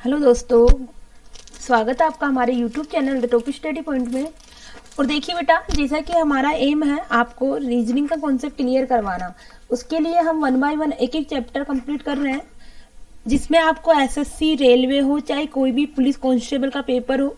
Hello दोस्तों, स्वागत है आपका हमारे YouTube channel the topic study point में। और देखिए बेटा, जैसा कि हमारा एम है आपको रीजनिंग का कॉन्सेप्ट क्लियर करवाना, उसके लिए हम 1 बाय 1 एक एक चैप्टर कंप्लीट कर रहे हैं, जिसमें आपको एसएससी, रेलवे हो चाहे कोई भी पुलिस कांस्टेबल का पेपर हो,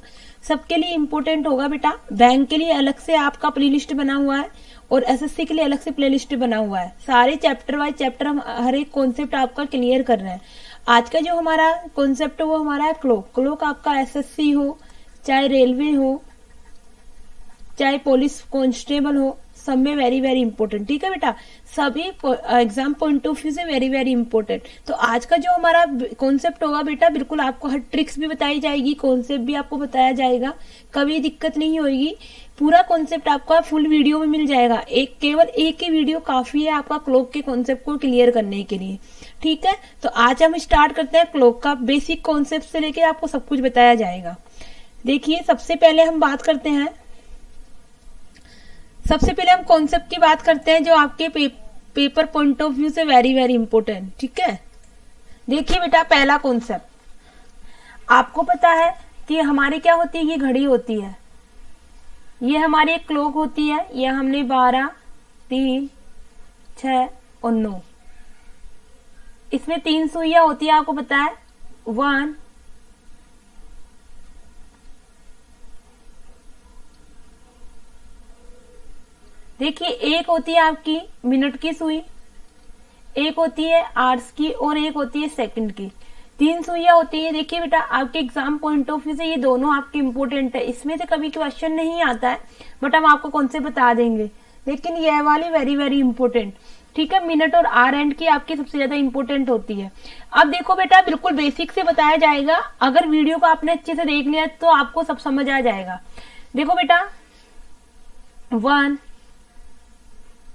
सबके लिए इम्पोर्टेंट होगा बेटा। बैंक के लिए अलग से आपका प्ले लिस्ट बना हुआ है और एसएससी के लिए अलग से प्ले लिस्ट बना हुआ है। सारे चैप्टर वाइज चैप्टर हम हर एक कॉन्सेप्ट आपका क्लियर कर रहे हैं। आज का जो हमारा कॉन्सेप्ट है वो हमारा है क्लोक। क्लोक आपका एसएससी हो चाहे रेलवे हो चाहे पुलिस कांस्टेबल हो, सब में वेरी वेरी इंपॉर्टेंट। ठीक है बेटा, सभी एग्जाम पॉइंट ऑफ व्यू से वेरी वेरी इंपॉर्टेंट। तो आज का जो हमारा कॉन्सेप्ट होगा बेटा, बिल्कुल आपको हर ट्रिक्स भी बताई जाएगी, कॉन्सेप्ट भी आपको बताया जाएगा, कभी दिक्कत नहीं होगी। पूरा कॉन्सेप्ट आपका फुल वीडियो में मिल जाएगा। केवल एक ही वीडियो काफी है आपका क्लोक के कॉन्सेप्ट को क्लियर करने के लिए। ठीक है, तो आज हम स्टार्ट करते हैं क्लोक का। बेसिक कॉन्सेप्ट से लेकर आपको सब कुछ बताया जाएगा। देखिए, सबसे पहले हम कॉन्सेप्ट की बात करते हैं जो आपके पेपर पॉइंट ऑफ व्यू से वेरी वेरी इंपॉर्टेंट। ठीक है, देखिए बेटा, पहला कॉन्सेप्ट आपको पता है कि हमारी क्या होती है, ये घड़ी होती है, ये हमारी एक क्लॉक होती है। ये हमने 12, 3, 6 और 9, इसमें 3 सुइयां होती है, आपको पता है। 1, देखिए, एक होती है आपकी मिनट की सुई, एक होती है आवर्स की और एक होती है सेकंड की। 3 सुइयां होती है। देखिए बेटा, आपके एग्जाम पॉइंट ऑफ व्यू से ये दोनों आपके इंपोर्टेंट है। इसमें से कभी क्वेश्चन नहीं आता है, बट हम आपको कौन से बता देंगे, लेकिन यह वाली वेरी वेरी इंपॉर्टेंट। ठीक है, मिनट और आर एंड की आपकी सबसे ज्यादा इंपॉर्टेंट होती है। अब देखो बेटा, बिल्कुल बेसिक से बताया जाएगा। अगर वीडियो को आपने अच्छे से देख लिया तो आपको सब समझ आ जाएगा। देखो बेटा, 1,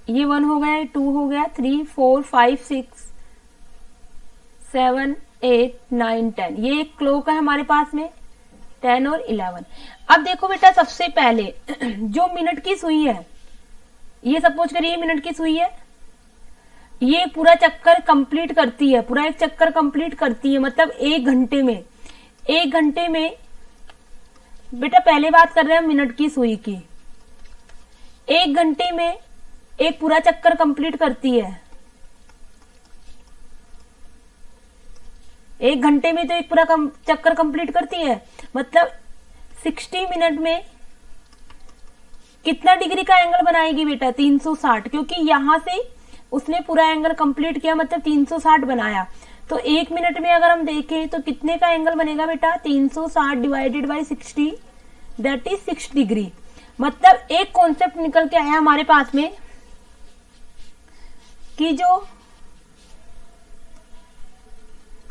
ये 1 हो गया, 2 हो गया, 3, 4, 5, 6, 7, 8, 9, 10। ये एक क्लॉक है हमारे पास में, 10 और 11। अब देखो बेटा, सबसे पहले जो मिनट की सुई है, ये सपोज करिए मिनट की सुई है, ये पूरा चक्कर कंप्लीट करती है, पूरा एक चक्कर कंप्लीट करती है, मतलब 1 घंटे में। 1 घंटे में बेटा, पहले बात कर रहे हैं मिनट की सुई की। 1 घंटे में एक पूरा चक्कर कंप्लीट करती है। 1 घंटे में तो एक पूरा चक्कर कंप्लीट करती है, मतलब 60 मिनट में कितना डिग्री का एंगल बनाएगी बेटा? 360, क्योंकि यहां से उसने पूरा एंगल कंप्लीट किया, मतलब 360 बनाया। तो 1 मिनट में अगर हम देखें तो कितने का एंगल बनेगा बेटा? 360 divided by 60, that is 6 degree. मतलब एक कॉन्सेप्ट निकल के आया हमारे पास में कि जो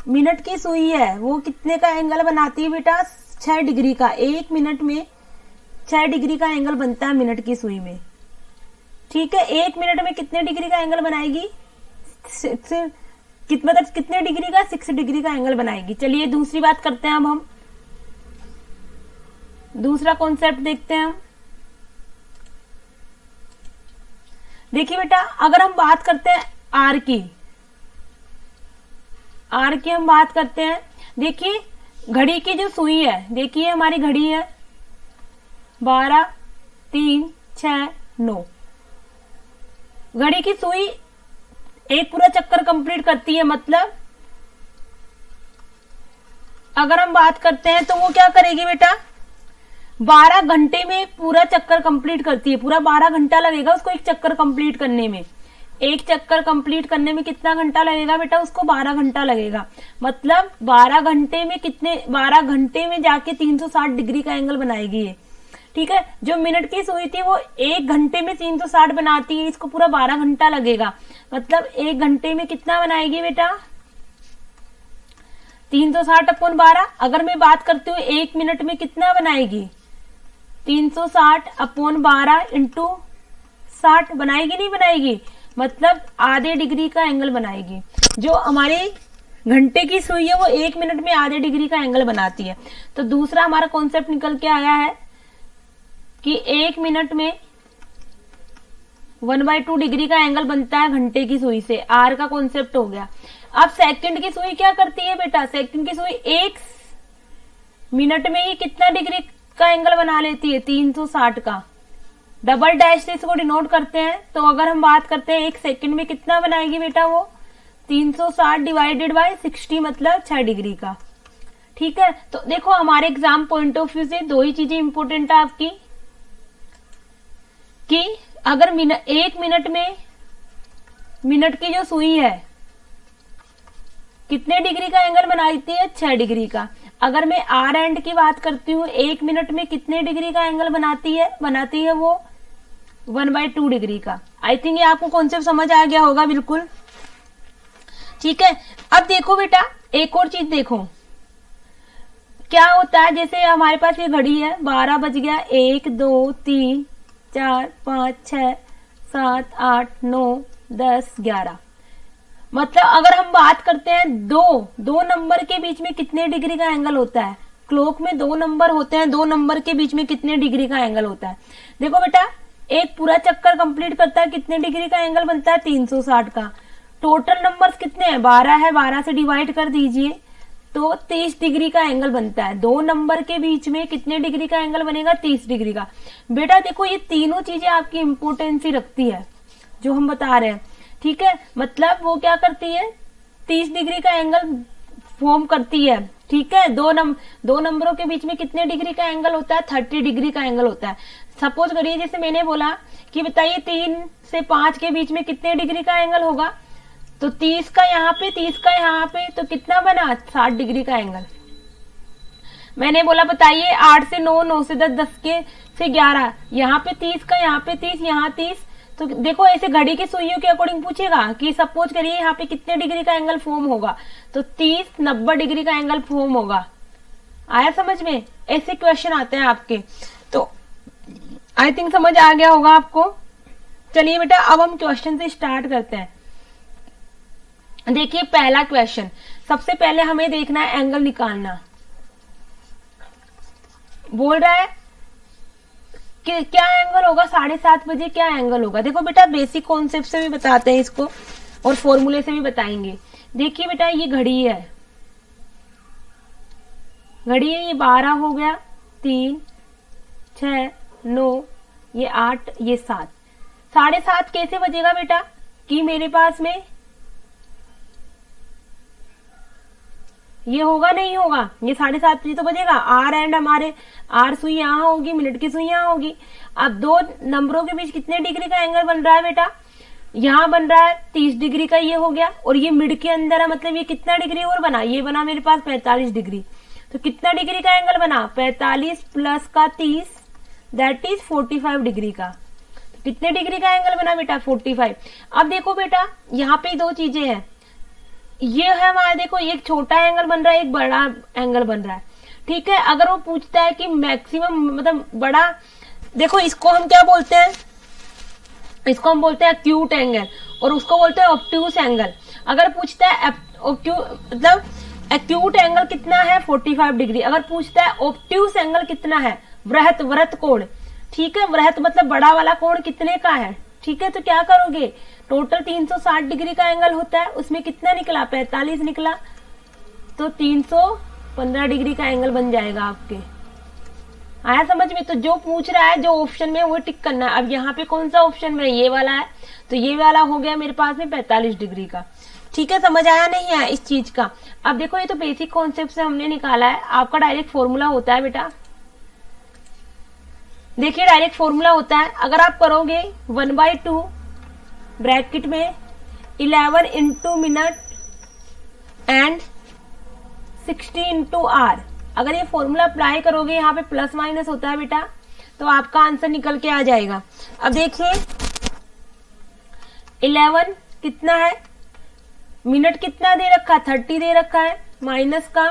मिनट की सुई है वो कितने का एंगल बनाती है बेटा? 6 डिग्री का। 1 मिनट में 6 डिग्री का एंगल बनता है मिनट की सुई में। ठीक है, 1 मिनट में कितने डिग्री का एंगल बनाएगी? मतलब कितने डिग्री का? 6 डिग्री का एंगल बनाएगी। चलिए दूसरी बात करते हैं। अब हम दूसरा कॉन्सेप्ट देखते हैं। देखिए बेटा, अगर हम बात करते हैं आर की हम बात करते हैं। देखिए, घड़ी की जो सुई है, देखिए हमारी घड़ी है 12, 3, 6, 9। घड़ी की सुई एक पूरा चक्कर कंप्लीट करती है, मतलब अगर हम बात करते हैं तो वो क्या करेगी बेटा? 12 घंटे में पूरा चक्कर कंप्लीट करती है। पूरा 12 घंटा लगेगा उसको एक चक्कर कंप्लीट करने में। एक चक्कर कंप्लीट करने में कितना घंटा लगेगा बेटा? उसको 12 घंटा लगेगा। मतलब 12 घंटे में 12 घंटे में जाके 360 डिग्री का एंगल बनाएगी ये। ठीक है, जो मिनट की सुई थी वो 1 घंटे में 360 बनाती है, इसको पूरा 12 घंटा लगेगा। मतलब 1 घंटे में कितना बनाएगी बेटा? 360 अपॉन 12। अगर मैं बात करती हूँ 1 मिनट में कितना बनाएगी? 360 अपॉन 12 इंटू 60 बनाएगी, नहीं बनाएगी? मतलब आधे डिग्री का एंगल बनाएगी। जो हमारी घंटे की सुई है वो 1 मिनट में आधे डिग्री का एंगल बनाती है। तो दूसरा हमारा कॉन्सेप्ट निकल के आया है कि 1 मिनट में 1/2 डिग्री का एंगल बनता है घंटे की सुई से। आर का कॉन्सेप्ट हो गया। अब सेकंड की सुई क्या करती है बेटा? सेकंड की सुई मिनट में ये कितना डिग्री का एंगल बना लेती है? 360 का। डबल डैश से इसको डिनोट करते हैं। तो अगर हम बात करते हैं 1 सेकंड में कितना बनाएगी बेटा वो? 360 डिवाइडेड बाय 60 मतलब 6 डिग्री का। ठीक है, तो देखो हमारे एग्जाम पॉइंट ऑफ व्यू से दो ही चीजें इंपॉर्टेंट है आपकी, कि अगर 1 मिनट में मिनट की जो सुई है कितने डिग्री का एंगल बनाती है? 6 डिग्री का। अगर मैं आर एंड की बात करती हूँ, 1 मिनट में कितने डिग्री का एंगल बनाती है वो 1/2 डिग्री का। आई थिंक ये आपको कॉन्सेप्ट समझ आ गया होगा बिल्कुल। ठीक है, अब देखो बेटा एक और चीज देखो, क्या होता है, जैसे हमारे पास ये घड़ी है, 12 बज गया, 1 2 3 4 5 6 7 8 9 10 11, मतलब अगर हम बात करते हैं दो नंबर के बीच में कितने डिग्री का एंगल होता है? क्लॉक में 2 नंबर होते हैं, 2 नंबर के बीच में कितने डिग्री का एंगल होता है? देखो बेटा एक पूरा चक्कर कंप्लीट करता है, कितने डिग्री का एंगल बनता है? 360 का। टोटल नंबर्स कितने हैं? 12 है, 12 से डिवाइड कर दीजिए तो 30 डिग्री का एंगल बनता है। 2 नंबर के बीच में कितने डिग्री का एंगल बनेगा? 30 डिग्री का। बेटा देखो ये तीनों चीजें आपकी इंपोर्टेंसी रखती है जो हम बता रहे हैं। ठीक है, मतलब वो क्या करती है? 30 डिग्री का एंगल फॉर्म करती है। ठीक है, दो नंबरों के बीच में कितने डिग्री का एंगल होता है? 30 डिग्री का एंगल होता है। सपोज करिए जैसे मैंने बोला कि बताइए 3 से 5 के बीच में कितने डिग्री का एंगल होगा, तो 30 का यहाँ पे, 30 का यहाँ पे, तो कितना बना? 60 डिग्री का एंगल। मैंने बोला बताइए 8 से 9, 9 से 10, 10 के से 11, यहाँ पे 30 का, यहाँ पे 30, यहाँ 30, तो देखो ऐसे घड़ी की सुइयों के अकॉर्डिंग पूछेगा कि सपोज करिए यहाँ पे कितने डिग्री का एंगल फॉर्म होगा, तो 30 90 डिग्री का एंगल फॉर्म होगा। आया समझ में? ऐसे क्वेश्चन आते हैं आपके, तो आई थिंक समझ आ गया होगा आपको। चलिए बेटा अब हम क्वेश्चन से स्टार्ट करते हैं। देखिए पहला क्वेश्चन, सबसे पहले हमें देखना है एंगल निकालना। बोल रहा है कि क्या एंगल होगा 7:30 बजे, क्या एंगल होगा? देखो बेटा बेसिक कॉन्सेप्ट से भी बताते हैं इसको और फॉर्मूले से भी बताएंगे। देखिए बेटा ये घड़ी है, ये 12 हो गया, 3 6 9, ये 8, ये 7, 7:30 कैसे बजेगा बेटा? कि मेरे पास में ये होगा नहीं होगा, ये 7:30 बजे तो बजेगा। आर एंड हमारे आर सुई यहाँ होगी, मिनट की सुई यहाँ होगी। अब 2 नंबरों के बीच कितने डिग्री का एंगल बन रहा है बेटा? यहाँ बन रहा है 30 डिग्री का, ये हो गया, और ये मिड के अंदर है, मतलब ये कितना डिग्री और बना? ये बना मेरे पास 45 डिग्री। तो कितना डिग्री का एंगल बना? 45 प्लस का 30 दैट इज 45 डिग्री का। तो कितने डिग्री का एंगल बना बेटा? 45। अब देखो बेटा यहाँ पे 2 चीजें हैं, ये है हमारा, देखो एक छोटा एंगल बन रहा है, एक बड़ा एंगल बन रहा है। ठीक है, अगर वो पूछता है कि मैक्सिमम मतलब बड़ा, देखो इसको हम क्या बोलते हैं? इसको हम बोलते हैं एक्यूट एंगल, और उसको बोलते हैं ऑब्ट्यूस एंगल। अगर पूछता है मतलब एक्यूट एंगल कितना है? 45 डिग्री। अगर पूछता है ऑब्ट्यूस एंगल कितना है? वृत्त कोण। ठीक है, वृत्त मतलब बड़ा वाला कोण कितने का है? ठीक है, तो क्या करोगे? टोटल 360 डिग्री का एंगल होता है, उसमें कितना निकला? 45 निकला, तो 315 डिग्री का एंगल बन जाएगा आपके। आया समझ में? तो जो पूछ रहा है, जो ऑप्शन में, वो टिक करना है। अब यहाँ पे कौन सा ऑप्शन में? ये वाला है, तो ये वाला हो गया मेरे पास में 45 डिग्री का। ठीक है, समझ आया नहीं आया इस चीज का? अब देखो ये तो बेसिक कॉन्सेप्ट से हमने निकाला है, आपका डायरेक्ट फॉर्मूला होता है बेटा। देखिए डायरेक्ट फॉर्मूला होता है, अगर आप करोगे 1/2 ब्रैकेट में 11 into minute and 60 into R, अगर ये फॉर्मूला अप्लाई करोगे, यहाँ पे प्लस माइनस होता है बेटा, तो आपका आंसर निकल के आ जाएगा। अब देखिए 11 कितना है, मिनट कितना दे रखा है? 30 दे रखा है, माइनस का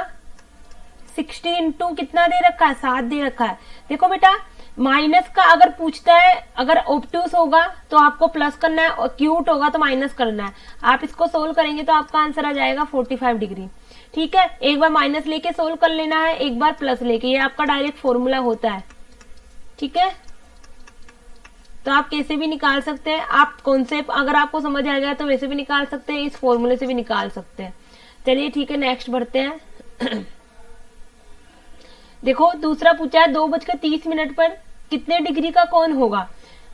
60 इंटू कितना दे रखा है? 7 दे रखा है। देखो बेटा माइनस का अगर पूछता है, अगर ऑब्ट्यूस होगा तो आपको प्लस करना है, और क्यूट होगा तो माइनस करना है। आप इसको सोल्व करेंगे तो आपका आंसर आ जाएगा 45 डिग्री। ठीक है, एक बार माइनस लेके सोल्व कर लेना है, एक बार प्लस लेके, ये आपका डायरेक्ट फॉर्मूला होता है। ठीक है, तो आप कैसे भी निकाल सकते हैं, आप कॉन्सेप्ट अगर आपको समझ आ गया तो वैसे भी निकाल सकते हैं, इस फॉर्मूले से भी निकाल सकते हैं। चलिए ठीक है, नेक्स्ट बढ़ते हैं। देखो दूसरा पूछा है 2:30 पर कितने डिग्री का कोण होगा।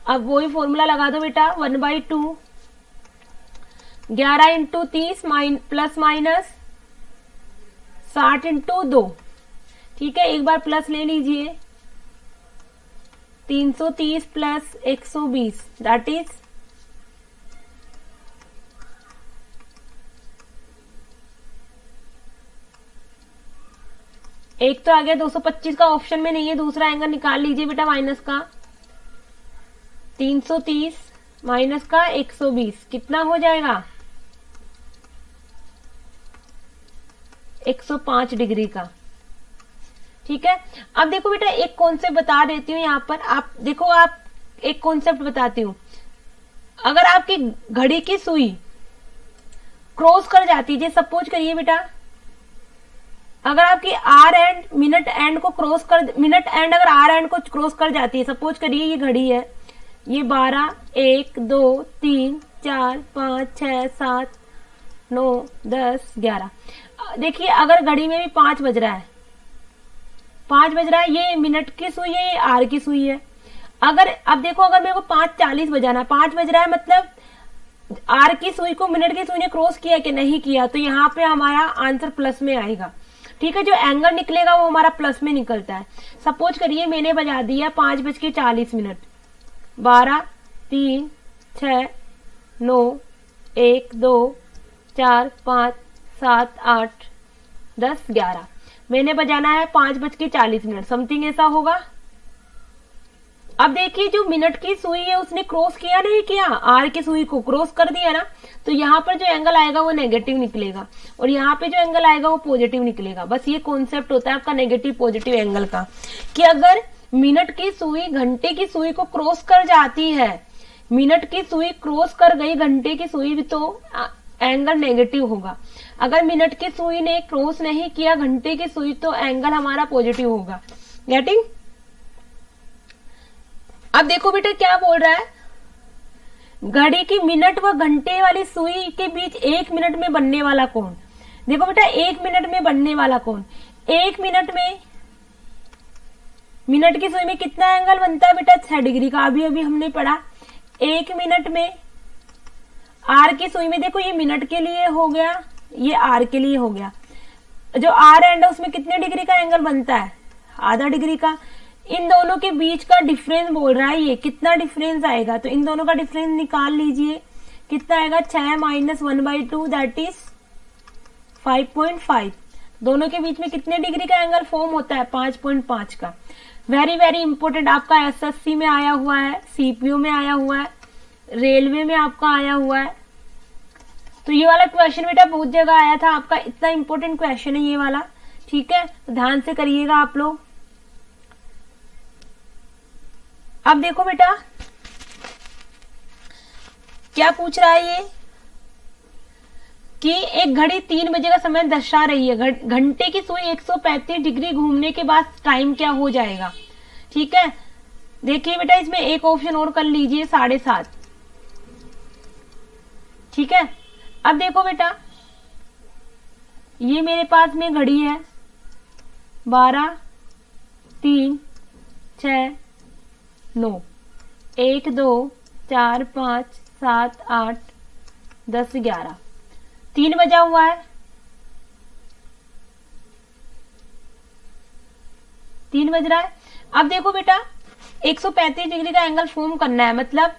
अब वही फॉर्मूला लगा दो बेटा, 1/2 11 इंटू 30 प्लस माइनस 60 इंटू 2। ठीक है, एक बार प्लस ले लीजिए, 330 प्लस 120 दैट इज 1 तो आ गया, 225 का ऑप्शन में नहीं है, दूसरा एंगल निकाल लीजिए बेटा माइनस का। 330 माइनस का 120 कितना हो जाएगा, 105 डिग्री का। ठीक है, अब देखो बेटा एक कॉन्सेप्ट बता देती हूँ यहाँ पर, आप देखो, आप एक कॉन्सेप्ट बताती हूँ। अगर आपकी घड़ी की सुई क्रॉस कर जाती है, सपोज करिए बेटा, अगर आपकी आर एंड मिनट एंड को क्रॉस कर, मिनट एंड अगर आर एंड को क्रॉस कर जाती है, सपोज करिए ये घड़ी है, ये 12 1 2 3 4 5 6 7 9 10 11। देखिए अगर घड़ी में भी 5 बज रहा है, 5 बज रहा है, ये मिनट की सुई है, ये आर की सुई है। अगर अब देखो, अगर मेरे को 5:40 बजाना, 5 बज रहा है, मतलब आर की सुई को मिनट की सुई ने क्रॉस किया कि नहीं किया, तो यहाँ पे हमारा आंसर प्लस में आएगा। ठीक है, जो एंगल निकलेगा वो हमारा प्लस में निकलता है। सपोज करिए मैंने बजा दिया 5:40, 12 3 6 9 1 2 4 5 7 8 10 11, मैंने बजाना है 5:40, समथिंग ऐसा होगा। अब देखिए जो मिनट की सुई है उसने क्रॉस किया नहीं किया, आर की सुई को क्रॉस कर दिया ना, तो यहाँ पर जो एंगल आएगा वो नेगेटिव निकलेगा और यहाँ पे जो एंगल आएगा वो पॉजिटिव निकलेगा। बस ये कॉन्सेप्ट होता है आपका नेगेटिव पॉजिटिव एंगल का, कि अगर मिनट की सुई घंटे की सुई को क्रॉस कर जाती है, मिनट की सुई क्रॉस कर गई घंटे की सुई, तो एंगल नेगेटिव होगा। अगर मिनट की सुई ने क्रॉस नहीं किया घंटे की सुई, तो एंगल हमारा पॉजिटिव होगा। गेटिंग? अब देखो बेटा क्या बोल रहा है, घड़ी की मिनट व घंटे वाली सुई के बीच 1 मिनट में बनने वाला कोण। देखो बेटा 1 मिनट में बनने वाला कोण, 1 मिनट में मिनट की सुई में कितना एंगल बनता है बेटा, 6 डिग्री का। अभी अभी हमने पढ़ा 1 मिनट में आर की सुई में, देखो ये मिनट के लिए हो गया, ये आर के लिए हो गया। जो आर एंड है उसमें कितने डिग्री का एंगल बनता है, आधा डिग्री का। इन दोनों के बीच का डिफरेंस बोल रहा है, ये कितना डिफरेंस आएगा, तो इन दोनों का डिफरेंस निकाल लीजिए, कितना आएगा, 6 माइनस 1/2 दैट इज 5.5। दोनों के बीच में कितने डिग्री का एंगल फॉर्म होता है, 5.5 का। वेरी वेरी इंपॉर्टेंट, आपका एसएससी में आया हुआ है, सीपीयू में आया हुआ है, रेलवे में आपका आया हुआ है। तो ये वाला क्वेश्चन बेटा बहुत जगह आया था आपका, इतना इंपॉर्टेंट क्वेश्चन है ये वाला। ठीक है, तो ध्यान से करिएगा आप लोग। अब देखो बेटा क्या पूछ रहा है ये, कि एक घड़ी 3 बजे का समय दर्शा रही है, घंटे की सुई 135 डिग्री घूमने के बाद टाइम क्या हो जाएगा। ठीक है, देखिए बेटा इसमें एक ऑप्शन और कर लीजिए, 7:30। ठीक है, अब देखो बेटा ये मेरे पास में घड़ी है, 12 3 6 9 1 2 4 5 7 8 10 11, 3 बजा हुआ है, 3 बज रहा है। अब देखो बेटा 135 डिग्री का एंगल फॉर्म करना है, मतलब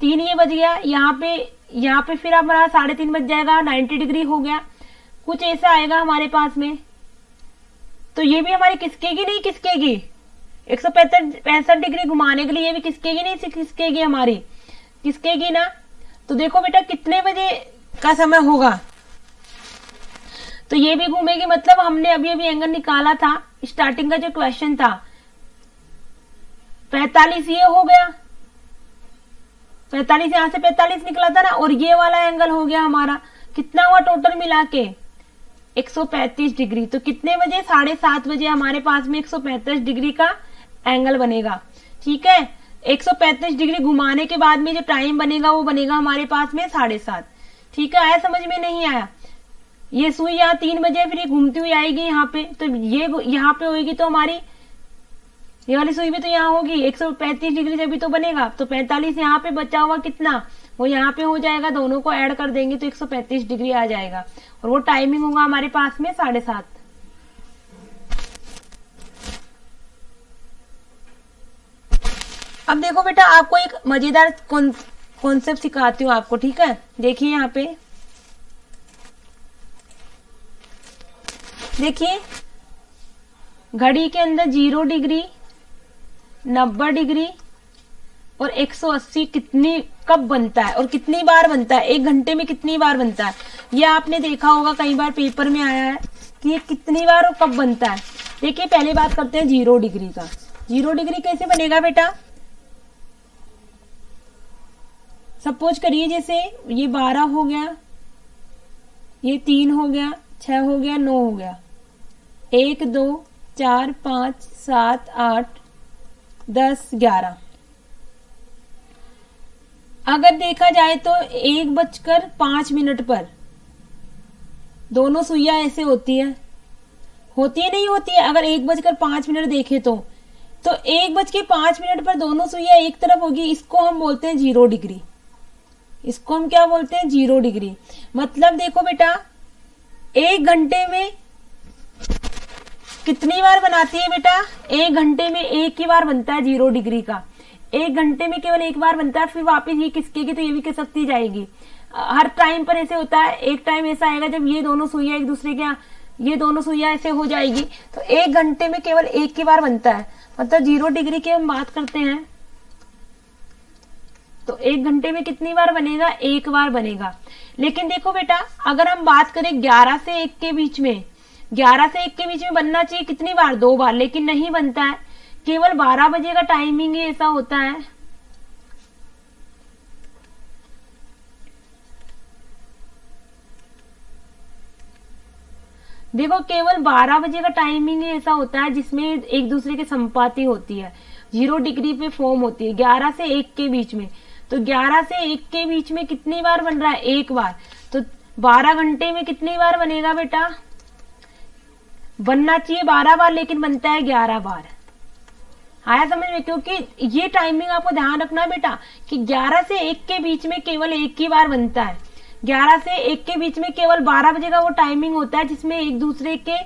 3 ये बज गया, यहाँ पे फिर हमारा 3:30 बज जाएगा, 90 डिग्री हो गया, कुछ ऐसा आएगा हमारे पास में। तो ये भी हमारी किसकेगी नहीं किसकेगी, 165 डिग्री घुमाने के लिए ये भी किसकेगी नहीं किसकेगी, हमारी किसकेगी ना। तो देखो बेटा कितने बजे का समय होगा, तो ये भी घूमेगी, मतलब हमने अभी अभी एंगल निकाला था, स्टार्टिंग का जो क्वेश्चन था 45 ये हो गया, 45 यहां से 45 निकला था ना, और ये वाला एंगल हो गया हमारा, कितना हुआ टोटल मिला के 135 डिग्री। तो कितने बजे, 7:30 बजे हमारे पास में 135 डिग्री का एंगल बनेगा। ठीक है, 135 डिग्री घुमाने के बाद में जो टाइम बनेगा वो बनेगा हमारे पास में 7:30। ठीक है, आया समझ में नहीं आया? ये सुई यहाँ 3 बजे फिर ये घूमती हुई आएगी यहाँ पे, तो ये यहाँ पे होगी, तो हमारी ये वाली सुई भी तो यहाँ होगी 135 डिग्री से भी तो बनेगा, तो 45 यहाँ पे बचा हुआ कितना वो यहाँ पे हो जाएगा, दोनों को ऐड कर देंगे तो 135 डिग्री आ जाएगा, और वो टाइमिंग होगा हमारे पास में 7:30। अब देखो बेटा, आपको एक मजेदार कॉन्सेप्ट सिखाती हूँ आपको, ठीक है। देखिए यहाँ पे, देखिए घड़ी के अंदर 0 डिग्री, 90 डिग्री और 180 कितनी कब बनता है और कितनी बार बनता है, 1 घंटे में कितनी बार बनता है, ये आपने देखा होगा, कई बार पेपर में आया है कि ये कितनी बार और कब बनता है। देखिए पहले बात करते हैं 0 डिग्री का। 0 डिग्री कैसे बनेगा बेटा, सपोज करिए जैसे ये 12 हो गया, ये 3 हो गया, 6 हो गया, 9 हो गया, 1 2 4 5 7 8 10 11। अगर देखा जाए तो 1:05 पर दोनों सुइयां ऐसे होती है नहीं होती है। अगर 1:05 देखे तो 1:05 पर दोनों सुइयां एक तरफ होगी, इसको हम बोलते हैं 0 डिग्री। इसको हम क्या बोलते हैं, 0 डिग्री। मतलब देखो बेटा, 1 घंटे में कितनी बार बनाती है बेटा, 1 घंटे में एक ही बार बनता है 0 डिग्री का, 1 घंटे में केवल एक बार बनता है, फिर वापस ये खिसकेगी तो ये भी खिसकती जाएगी। हर टाइम पर ऐसे होता है। एक टाइम ऐसा आएगा जब ये दोनों सुइयां एक दूसरे के, ये दोनों सुइयां ऐसे हो जाएगी, तो 1 घंटे में केवल एक ही बार बनता है। मतलब 0 डिग्री की हम बात करते हैं तो 1 घंटे में कितनी बार बनेगा, एक बार बनेगा। लेकिन देखो बेटा, अगर हम बात करें 11 से 1 के बीच में, 11 से 1 के बीच में बनना चाहिए कितनी बार, 2 बार, लेकिन नहीं बनता है। केवल 12 बजे का टाइमिंग ही ऐसा होता है। देखो केवल 12 बजे का टाइमिंग ही ऐसा होता है जिसमें एक दूसरे के संपाती होती है, 0 डिग्री पे फॉर्म होती है 11 से 1 के बीच में। तो 11 से 1 के बीच में कितनी बार बन रहा है, एक बार। तो 12 घंटे में कितनी बार बनेगा बेटा, बनना चाहिए 12 बार, लेकिन बनता है 11 बार। आया समझ में, क्योंकि ये टाइमिंग आपको ध्यान रखना है बेटा कि 11 से 1 के बीच में केवल एक ही बार बनता है। 11 से 1 के बीच में केवल 12 बजे का वो टाइमिंग होता है जिसमें एक दूसरे के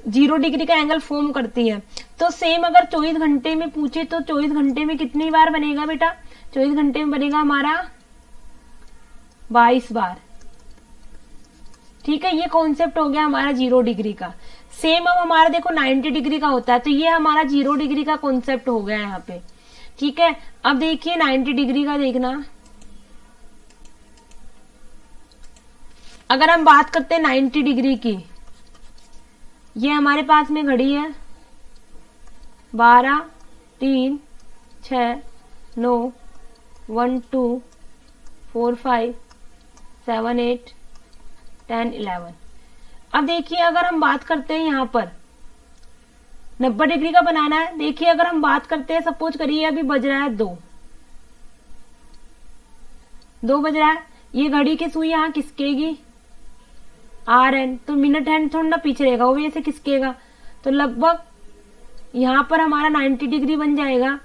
0 डिग्री का एंगल फॉर्म करती है। तो सेम अगर 24 घंटे में पूछे तो 24 घंटे में कितनी बार बनेगा बेटा, 24 घंटे में बनेगा हमारा 22 बार। ठीक है, ये कॉन्सेप्ट हो गया हमारा 0 डिग्री का। सेम अब हमारा देखो 90 डिग्री का होता है, तो ये हमारा 0 डिग्री का कॉन्सेप्ट हो गया यहाँ पे। ठीक है, अब देखिए 90 डिग्री का देखना। अगर हम बात करते हैं 90 डिग्री की, ये हमारे पास में घड़ी है 12 3 6 9 1 2 4 5 7 8 10 11। अब देखिए अगर हम बात करते हैं यहाँ पर 90 डिग्री का बनाना है। देखिए अगर हम बात करते हैं, सपोज करिए अभी बज रहा है 2 बज रहा है, ये घड़ी की सुई यहाँ खिसकेगी आर एन, तो मिनट हैंड थोड़ा पीछे रहेगा, वो भी ऐसे खिसकेगा, तो लगभग यहाँ पर हमारा 90 डिग्री बन जाएगा।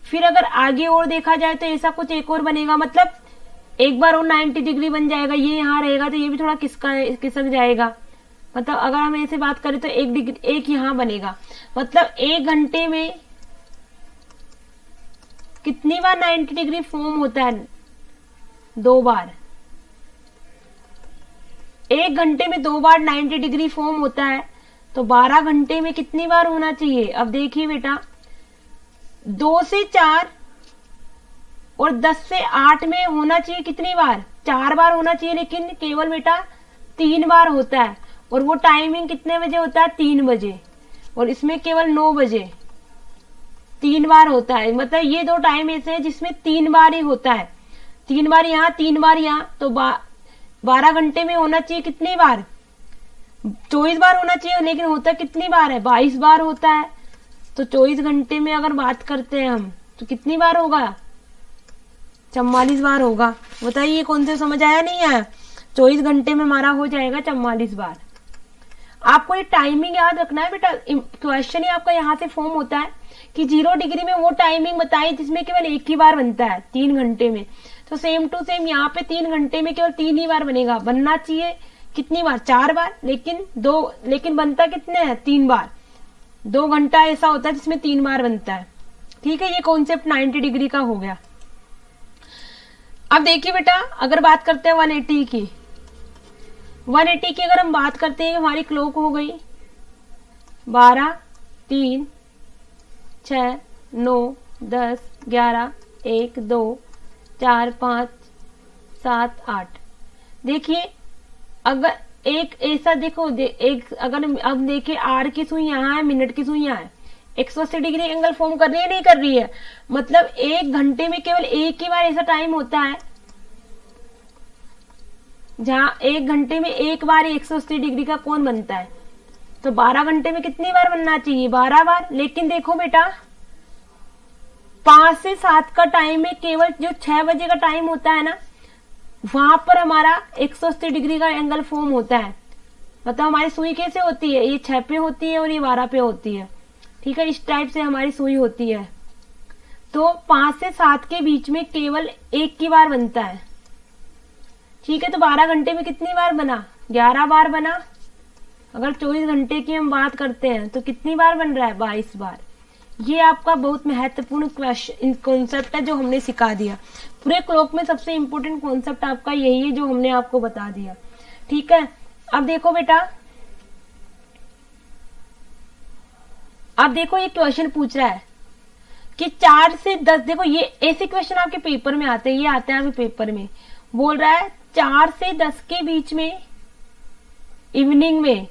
फिर अगर आगे और देखा जाए तो ऐसा कुछ एक और बनेगा, मतलब एक बार और 90 डिग्री बन जाएगा, ये यहाँ रहेगा तो ये भी थोड़ा खिसक जाएगा। मतलब अगर हम ऐसे बात करें तो 1 डिग्री एक यहाँ बनेगा। मतलब 1 घंटे में कितनी बार 90 डिग्री फॉर्म होता है, 2 बार। 1 घंटे में 2 बार 90 डिग्री फॉर्म होता है, तो 12 घंटे में कितनी बार होना चाहिए। अब देखिए बेटा, 2 से 4 और 10 से 8 में होना चाहिए कितनी बार, 4 बार होना चाहिए, लेकिन केवल बेटा 3 बार होता है। और वो टाइमिंग कितने बजे होता है, 3 बजे, और इसमें केवल 9 बजे 3 बार होता है। मतलब ये 2 टाइम ऐसे हैं जिसमें 3 बार ही होता है, 3 बार यहाँ 3 बार यहाँ। तो 12 घंटे में होना चाहिए कितनी बार, 24 बार होना चाहिए, लेकिन होता कितनी बार है, 22 बार होता है। तो 24 घंटे में अगर बात करते हैं हम तो कितनी बार होगा, 44 बार होगा। बताइए कौन से समझ आया नहीं आया। 24 घंटे में हमारा हो जाएगा 44 बार। आपको ये टाइमिंग याद रखना है बेटा, क्वेश्चन ही आपका यहाँ से फॉर्म होता है कि 0 डिग्री में वो टाइमिंग बताइए जिसमें केवल एक ही बार बनता है 3 घंटे में। तो सेम टू सेम यहाँ पे 3 घंटे में केवल 3 ही बार बनेगा। बनना चाहिए कितनी बार? 4 बार, लेकिन बनता कितने हैं? 3 बार। 2 घंटा ऐसा होता है जिसमें 3 बार बनता है। ठीक है, ये कॉन्सेप्ट 90 डिग्री का हो गया। अब देखिए बेटा, अगर बात करते हैं 180 की, 180 की अगर हम बात करते हैं, हमारी क्लॉक हो गई 12, 3, 6, 9, 10, 11, 1, 2, 4, 5, 7, 8। देखिए अगर एक ऐसा देखो एक अगर अब देखिए आर की सुई यहाँ है, मिनट की सुई यहाँ है, 180 डिग्री एंगल फॉर्म कर रही है नहीं कर रही है? मतलब 1 घंटे में केवल एक ही बार ऐसा टाइम होता है जहां 1 घंटे में एक बार 180 डिग्री का कोण बनता है। तो 12 घंटे में कितनी बार बनना चाहिए? 12 बार। लेकिन देखो बेटा 5 से 7 का टाइम में केवल जो 6 बजे का टाइम होता है ना, वहां पर हमारा 180 डिग्री का एंगल फॉर्म होता है। मतलब हमारी सुई कैसे होती है? ये 6 पे होती है और ये 12 पे होती है। ठीक है, इस टाइप से हमारी सुई होती है। तो 5 से 7 के बीच में केवल एक की बार बनता है। ठीक है, तो 12 घंटे में कितनी बार बना? 11 बार बना। अगर 24 घंटे की हम बात करते हैं तो कितनी बार बन रहा है? 22 बार। ये आपका बहुत महत्वपूर्ण क्वेश्चन कॉन्सेप्ट है जो हमने सिखा दिया। पूरे क्लॉक में सबसे इंपॉर्टेंट कॉन्सेप्ट आपका यही है जो हमने आपको बता दिया। ठीक है, अब देखो बेटा, अब देखो ये क्वेश्चन पूछ रहा है कि 4 से 10, देखो ये ऐसे क्वेश्चन आपके पेपर में आते हैं, ये आते हैं आपके पेपर में। बोल रहा है 4 से 10 के बीच में इवनिंग में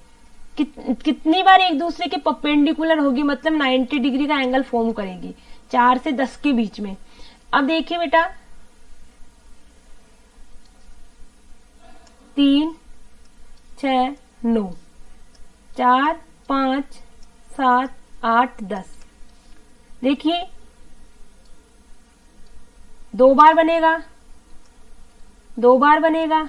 कितनी बार एक दूसरे के परपेंडिकुलर होगी, मतलब 90 डिग्री का एंगल फॉर्म करेगी 4 से 10 के बीच में। अब देखिए बेटा 3, 6, 9, 4, 5, 7, 8, 10। देखिए 2 बार बनेगा, 2 बार बनेगा,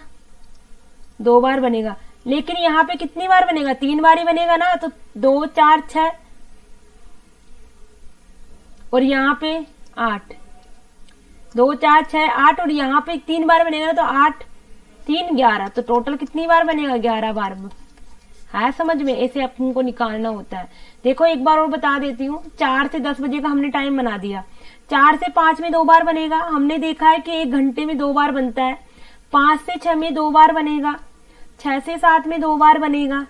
2 बार बनेगा। लेकिन यहाँ पे कितनी बार बनेगा? 3 बार ही बनेगा ना। तो 2, 4, 6 और यहाँ पे 8, 2, 4, 6, 8 और यहाँ पे 3 बार बनेगा तो 8, 3, 11। तो टोटल कितनी बार बनेगा? 11 बार। है समझ में? ऐसे आपको निकालना होता है। देखो एक बार और बता देती हूँ, 4 से 10 बजे का हमने टाइम बना दिया। 4 से 5 में 2 बार बनेगा। हमने देखा है कि 1 घंटे में 2 बार बनता है। 5 से 6 में 2 बार बनेगा। 6 से 7 में 2 बार बनेगा।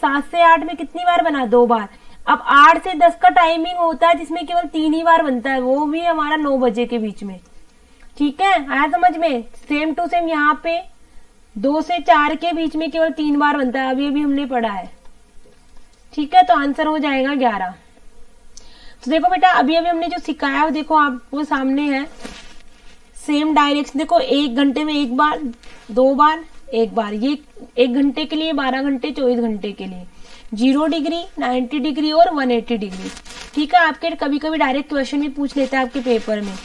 7 से 8 में कितनी बार बना? 2 बार। अब 8 से 10 का टाइमिंग होता है जिसमें केवल 3 ही बार बनता है, वो भी हमारा 9 बजे के बीच में। ठीक है, आया समझ में? सेम टू सेम यहाँ पे 2 से 4 के बीच में केवल 3 बार बनता है। अभी हमने पढ़ा है। ठीक है, तो आंसर हो जाएगा 11। तो देखो बेटा अभी हमने जो सिखाया वो देखो आपको सामने है, सेम डायरेक्शन। देखो 1 घंटे में 1 बार, 2 बार, 1 बार। ये 1 घंटे के लिए, 12 घंटे, 24 घंटे के लिए 0 डिग्री, 90 डिग्री और 180 डिग्री। ठीक है, आपके कभी कभी डायरेक्ट क्वेश्चन भी पूछ लेता है आपके पेपर में।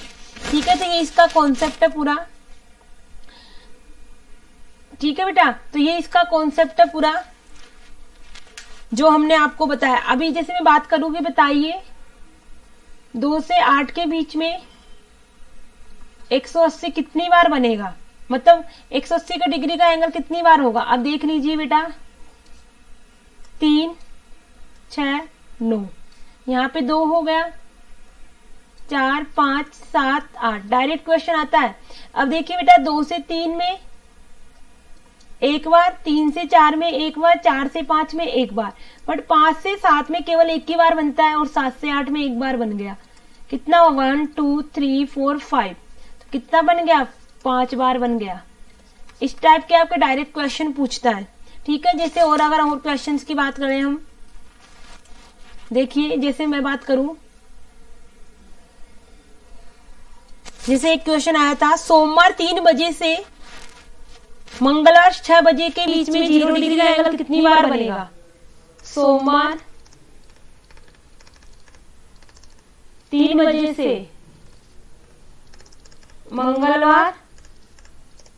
ठीक है, तो ये इसका कॉन्सेप्ट है पूरा। ठीक है बेटा, तो ये इसका कॉन्सेप्ट है पूरा जो हमने आपको बताया। अभी जैसे मैं बात करूंगी, बताइए 2 से 8 के बीच में 180 कितनी बार बनेगा? मतलब 180 का डिग्री का एंगल कितनी बार होगा? अब देख लीजिए बेटा 3, 6, 9, यहाँ पे 2 हो गया, 4, 5, 7, 8। डायरेक्ट क्वेश्चन आता है। अब देखिए बेटा 2 से 3 में 1 बार, 3 से 4 में 1 बार, 4 से 5 में 1 बार। बट 5 से 7 में केवल 1 ही बार बनता है और 7 से 8 में 1 बार बन गया। कितना? 1, 2, 3, 4, 5। तो कितना बन गया? 5 बार बन गया। इस टाइप के आपके डायरेक्ट क्वेश्चन पूछता है। ठीक है, जैसे और अगर और क्वेश्चंस की बात करें हम, देखिए जैसे मैं बात करूं, जैसे एक क्वेश्चन आया था, सोमवार 3 बजे से मंगलवार 6 बजे के बीच में 0 डिग्री का एंगल कितनी बार बनेगा? सोमवार 3 बजे से मंगलवार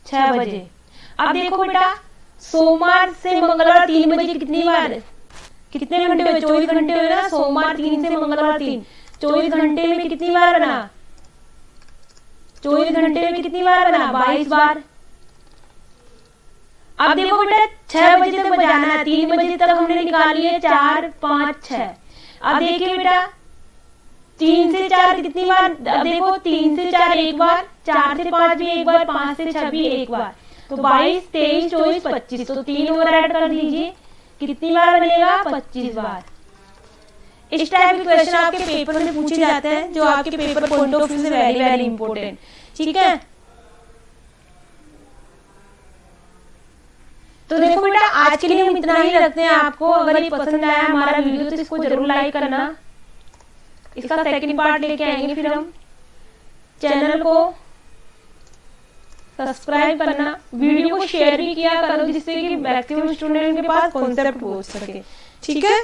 6 बजे। अब देखो बेटा, सोमवार से मंगलवार 3 बजे कितनी बार, कितने घंटे हुए, 24 घंटे हुए ना। सोमवार 3 से मंगलवार 3, 24 घंटे में कितनी बार बना, 24 घंटे में कितनी बार बना, 22 बार। अब देखो बेटा 6 बजे तक बजाना है, 3 बजे तक हमने निकाल लिए 4 5 6। अब देखिए बेटा 3 से 4 कितनी बार, अब देखो 3 से 4 एक बार, 4 से 5 भी एक बार, 5 से 6 भी एक बार, तो 22 23 24 25, तो 3 और ऐड कर दीजिए, कितनी बार बनेगा, 25 बार। इस टाइप के क्वेश्चन आपके पेपर में पूछे जाते हैं, जो आपके पेपर पॉइंट ऑफ व्यू से वेरी वेरी इंपॉर्टेंट, ठीक है। तो देखो बेटा आज के लिए हम इतना ही रखते हैं। आपको अगर ये पसंद आया हमारा वीडियो तो इसको जरूर लाइक करना। इसका सेकंड पार्ट लेके आएंगे फिर हम। चैनल को सब्सक्राइब करना, वीडियो को शेयर भी किया करो, जिससे कि मैक्सिमम स्टूडेंट के पास कॉन्सेप्ट पहुंच सके, ठीक है।